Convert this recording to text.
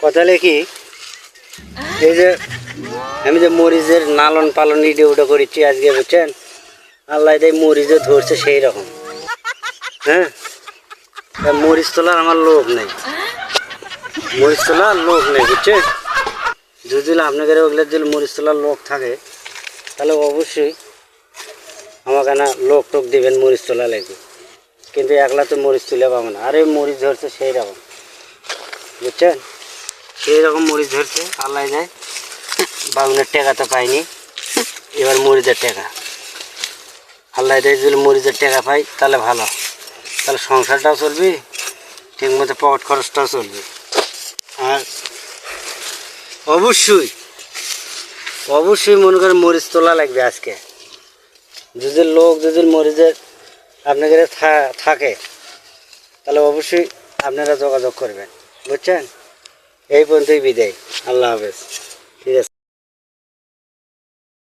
কথা কি এই যে আমি যে মরিচের লালন পালন ভিডিওটা করেছি আজকে, বুঝছেন? আল্লাহ দেয় মরিচে ধরছে সেই রকম। হ্যাঁ, মরিচ তোলার আমার লোক নেই, মরিচ তোলার লোক নেই, বুঝছেন? যদি আপনাদের ওগুলো যদি মরিচ তোলার লোক থাকে তাহলে অবশ্যই আমাকে না লোক টোক দেবেন মরিচ তোলা লাগবে, কিন্তু একলা তো মরিচ তুলে পাবো না। আরে মরিচ ধরছে সেই রকম, বুঝছেন? সেই রকম মরিচ ধরছে আল্লাহ যায়। বাগুনের টাকা তো পাইনি, এবার মরিচের টাকা আল্লাহ দেয়। যদি মরিচের টাকা পাই তাহলে ভালো, তাহলে সংসারটাও চলবে, ঠিক মতো পকেট খরচটাও চলবে। আর অবশ্যই অবশ্যই মনে করেন মরিচ তোলা লাগবে আজকে। যদি লোক যদি মরিচের আপনাদের থাকে তাহলে অবশ্যই আপনারা যোগাযোগ করবেন, বুঝছেন? এই পর্যন্তই বিদায়, আল্লাহ হাফেজ।